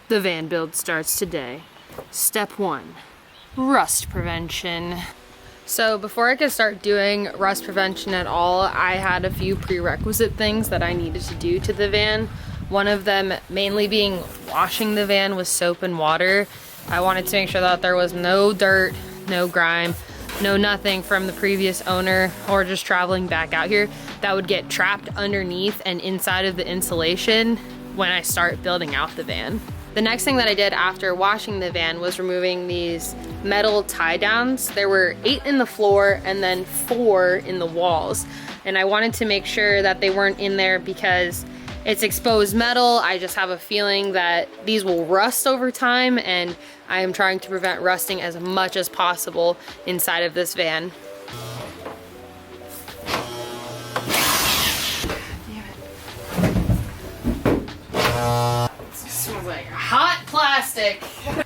The van build starts today. Step 1, rust prevention. So before I could start doing rust prevention at all, I had a few prerequisite things that I needed to do to the van. One of them mainly being washing the van with soap and water. I wanted to make sure that there was no dirt, no grime, no nothing from the previous owner or just traveling back out here that would get trapped underneath and inside of the insulation when I start building out the van. The next thing that I did after washing the van was removing these metal tie downs. There were 8 in the floor and then 4 in the walls. And I wanted to make sure that they weren't in there because it's exposed metal. I just have a feeling that these will rust over time, and I am trying to prevent rusting as much as possible inside of this van. Smells like hot plastic.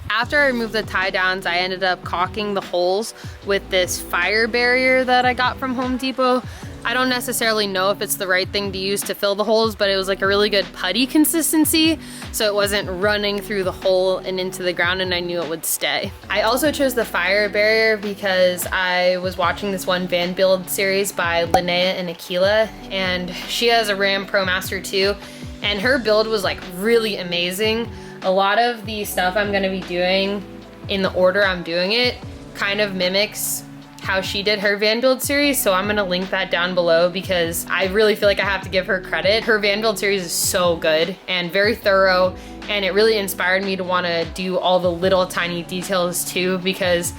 After I removed the tie downs, I ended up caulking the holes with this fire barrier that I got from Home Depot. I don't necessarily know if it's the right thing to use to fill the holes, but it was like a really good putty consistency, so it wasn't running through the hole and into the ground, and I knew it would stay. I also chose the fire barrier because I was watching this one van build series by Linnea and Akila, and she has a Ram ProMaster 2, and her build was like really amazing. A lot of the stuff I'm gonna be doing in the order I'm doing it kind of mimics how she did her van build series, so I'm gonna link that down below because I really feel like I have to give her credit. Her van build series is so good and very thorough, and it really inspired me to wanna do all the little tiny details too, because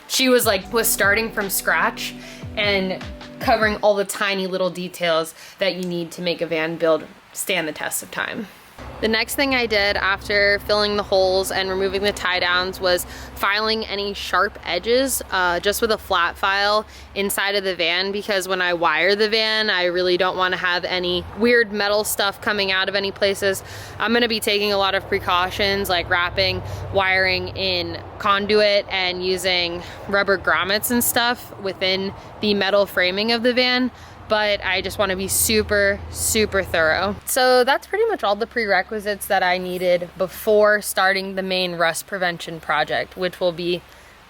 she was starting from scratch and covering all the tiny little details that you need to make a van build stand the test of time. The next thing I did after filling the holes and removing the tie downs was filing any sharp edges just with a flat file inside of the van, because when I wire the van, I really don't want to have any weird metal stuff coming out of any places. I'm going to be taking a lot of precautions like wrapping wiring in conduit and using rubber grommets and stuff within the metal framing of the van, but I just want to be super, super thorough. So that's pretty much all the prerequisites that I needed before starting the main rust prevention project, which will be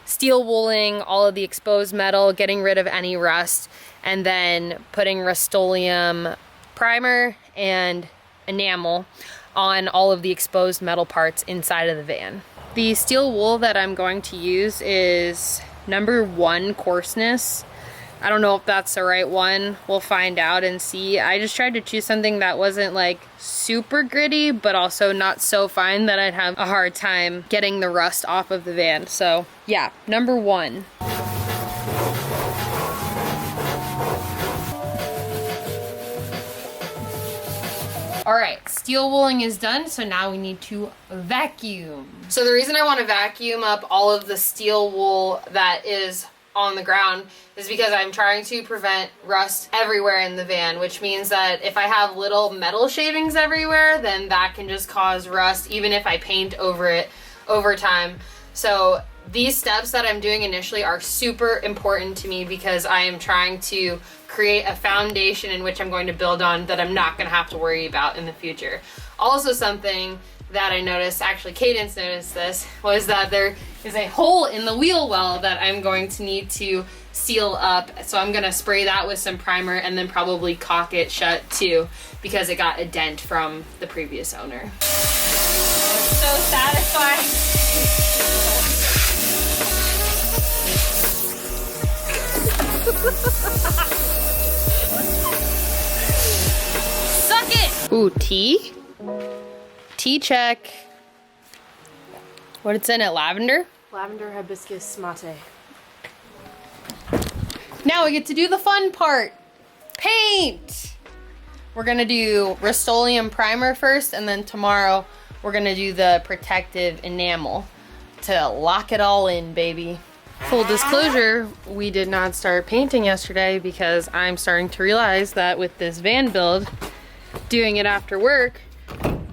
steel wooling all of the exposed metal, getting rid of any rust, and then putting Rust-Oleum primer and enamel on all of the exposed metal parts inside of the van. The steel wool that I'm going to use is number 1 coarseness. I don't know if that's the right one. We'll find out and see. I just tried to choose something that wasn't like super gritty, but also not so fine that I'd have a hard time getting the rust off of the van. So yeah, number 1. All right, steel wooling is done, so now we need to vacuum. So the reason I want to vacuum up all of the steel wool that is on the ground is because I'm trying to prevent rust everywhere in the van, which means that if I have little metal shavings everywhere, then that can just cause rust even if I paint over it over time. So these steps that I'm doing initially are super important to me because I am trying to create a foundation in which I'm going to build on that I'm not going to have to worry about in the future. Also, something that I noticed, actually Cadence noticed this, was that there is a hole in the wheel well that I'm going to need to seal up. So I'm gonna spray that with some primer and then probably caulk it shut too, because it got a dent from the previous owner. It's so satisfying. Suck it! Ooh, tea? Tea check. What it's in it, lavender? Lavender hibiscus mate. Now we get to do the fun part. Paint! We're gonna do Rust-Oleum primer first, and then tomorrow we're gonna do the protective enamel to lock it all in, baby. Full disclosure, we did not start painting yesterday because I'm starting to realize that with this van build, doing it after work,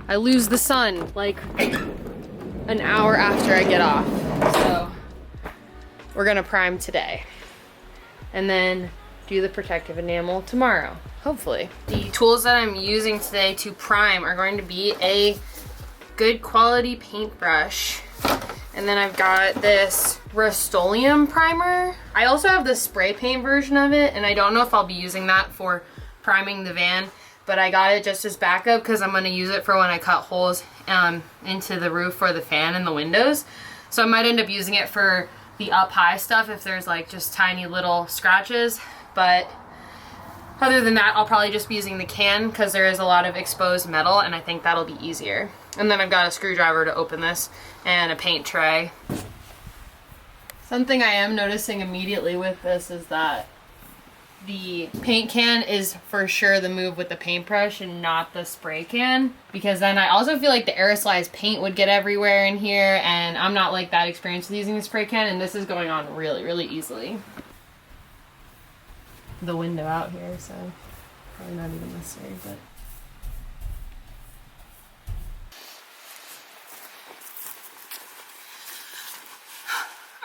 I lose the sun like an hour after I get off. So we're gonna prime today and then do the protective enamel tomorrow, hopefully. The tools that I'm using today to prime are going to be a good quality paintbrush. And then I've got this Rust-Oleum primer. I also have the spray paint version of it, and I don't know if I'll be using that for priming the van, but I got it just as backup because I'm going to use it for when I cut holes into the roof for the fan and the windows. So I might end up using it for the up high stuff if there's like just tiny little scratches, but other than that, I'll probably just be using the can because there is a lot of exposed metal, and I think that'll be easier. And then I've got a screwdriver to open this and a paint tray. Something I am noticing immediately with this is that the paint can is for sure the move with the paintbrush and not the spray can, because then I also feel like the aerosolized paint would get everywhere in here, and I'm not like that experienced with using the spray can, and this is going on really, really easily. The window out here, so probably not even necessary, but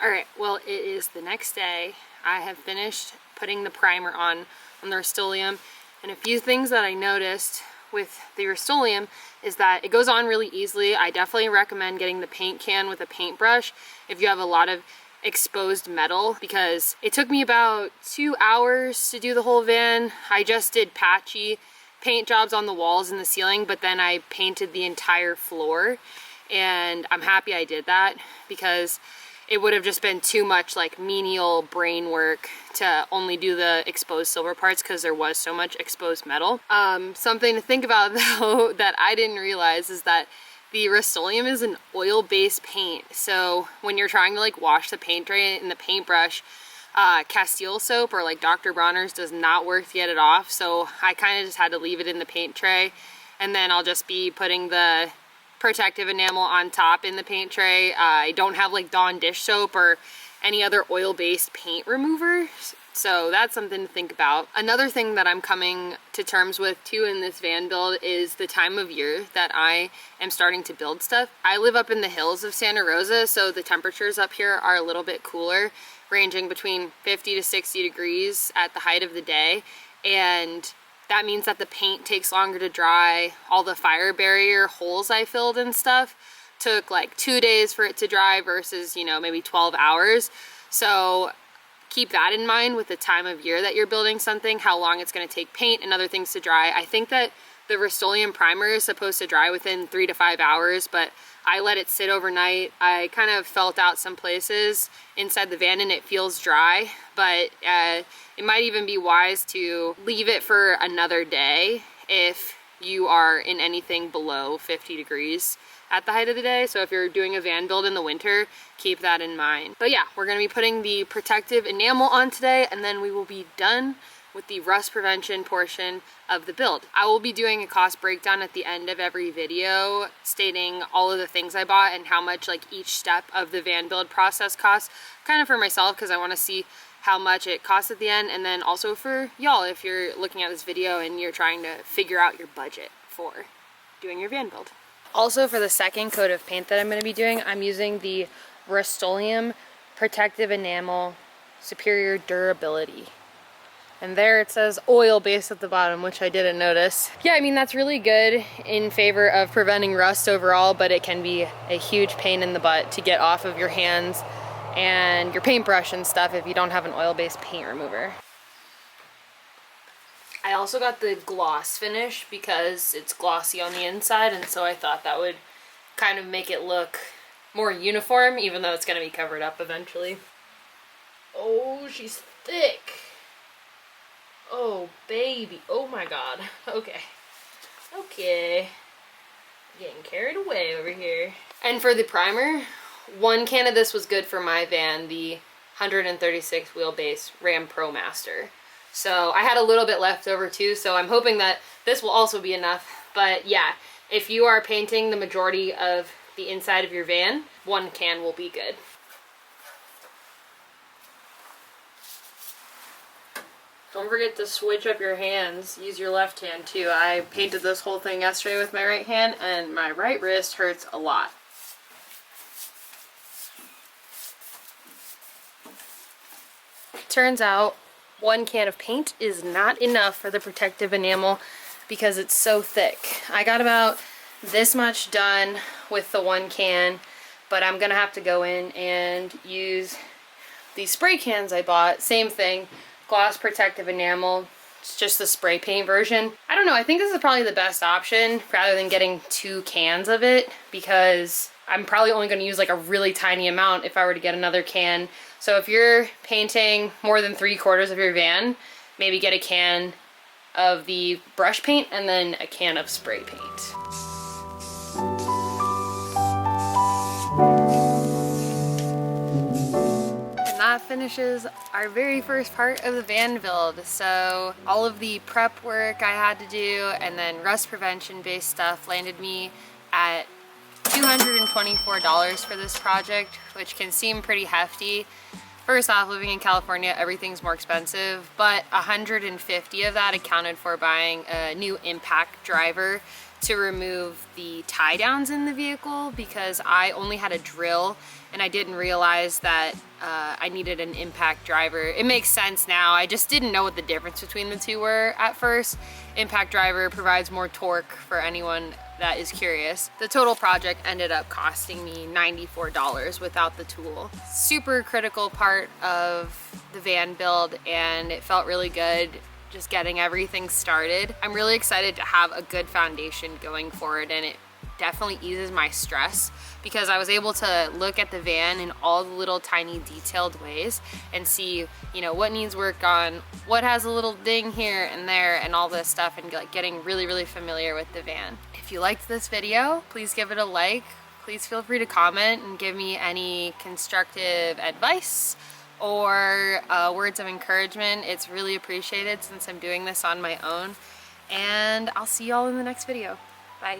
alright, well, it is the next day. I have finished putting the primer on the Rust-Oleum, and a few things that I noticed with the Rust-Oleum is that it goes on really easily. I definitely recommend getting the paint can with a paintbrush if you have a lot of exposed metal, because it took me about 2 hours to do the whole van. I just did patchy paint jobs on the walls and the ceiling, but then I painted the entire floor, and I'm happy I did that because it would have just been too much like menial brain work to only do the exposed silver parts because there was so much exposed metal. Something to think about though that I didn't realize is that the Rust-Oleum is an oil-based paint, so when you're trying to like wash the paint tray in the paintbrush, Castile soap or like Dr. Bronner's does not work to get it off, so I kind of just had to leave it in the paint tray, and then I'll just be putting the protective enamel on top in the paint tray. I don't have like Dawn dish soap or any other oil-based paint remover, so that's something to think about. Another thing that I'm coming to terms with too in this van build is the time of year that I am starting to build stuff. I live up in the hills of Santa Rosa, so the temperatures up here are a little bit cooler, ranging between 50 to 60 degrees at the height of the day, and that means that the paint takes longer to dry. All the fire barrier holes I filled and stuff took like 2 days for it to dry versus, you know, maybe 12 hours. So keep that in mind with the time of year that you're building something, how long it's going to take paint and other things to dry. I think that the Rust-Oleum primer is supposed to dry within 3 to 5 hours, but I let it sit overnight. I kind of felt out some places inside the van and it feels dry, but it might even be wise to leave it for another day if you are in anything below 50 degrees at the height of the day. So if you're doing a van build in the winter, keep that in mind. But yeah, we're going to be putting the protective enamel on today, and then we will be done with the rust prevention portion of the build. I will be doing a cost breakdown at the end of every video stating all of the things I bought and how much like each step of the van build process costs, kind of for myself because I want to see how much it costs at the end, and then also for y'all if you're looking at this video and you're trying to figure out your budget for doing your van build. Also, for the second coat of paint that I'm going to be doing, I'm using the Rust-Oleum Protective Enamel Superior Durability. And there it says oil based at the bottom, which I didn't notice. Yeah, I mean, that's really good in favor of preventing rust overall, but it can be a huge pain in the butt to get off of your hands and your paintbrush and stuff if you don't have an oil-based paint remover. I also got the gloss finish because it's glossy on the inside, and so I thought that would kind of make it look more uniform, even though it's going to be covered up eventually. Oh, she's thick. Oh, baby. Oh my god. Okay. Okay. Getting carried away over here. And for the primer, one can of this was good for my van, the 136 wheelbase Ram Pro Master. So I had a little bit left over too, so I'm hoping that this will also be enough. But yeah, if you are painting the majority of the inside of your van, one can will be good. Don't forget to switch up your hands. Use your left hand too. I painted this whole thing yesterday with my right hand, and my right wrist hurts a lot. Turns out one can of paint is not enough for the protective enamel because it's so thick. I got about this much done with the one can, but I'm gonna have to go in and use these spray cans I bought. Same thing, gloss protective enamel. It's just the spray paint version. I don't know, I think this is probably the best option rather than getting 2 cans of it, because I'm probably only gonna use like a really tiny amount if I were to get another can. So if you're painting more than 3/4 of your van, maybe get a can of the brush paint and then a can of spray paint. And that finishes our very first part of the van build. So all of the prep work I had to do and then rust prevention based stuff landed me at $224 for this project, which can seem pretty hefty. First off, living in California, everything's more expensive, but 150 of that accounted for buying a new impact driver to remove the tie downs in the vehicle, because I only had a drill and I didn't realize that I needed an impact driver. It makes sense now. I just didn't know what the difference between the two were at first. Impact driver provides more torque for anyone that is curious. The total project ended up costing me $94 without the tool. Super critical part of the van build, and it felt really good just getting everything started. I'm really excited to have a good foundation going forward, and it definitely eases my stress because I was able to look at the van in all the little tiny detailed ways and see, you know, what needs work on, what has a little ding here and there and all this stuff, and like getting really familiar with the van. If you liked this video, please give it a like. Please feel free to comment and give me any constructive advice or words of encouragement. It's really appreciated since I'm doing this on my own. And I'll see y'all in the next video. Bye.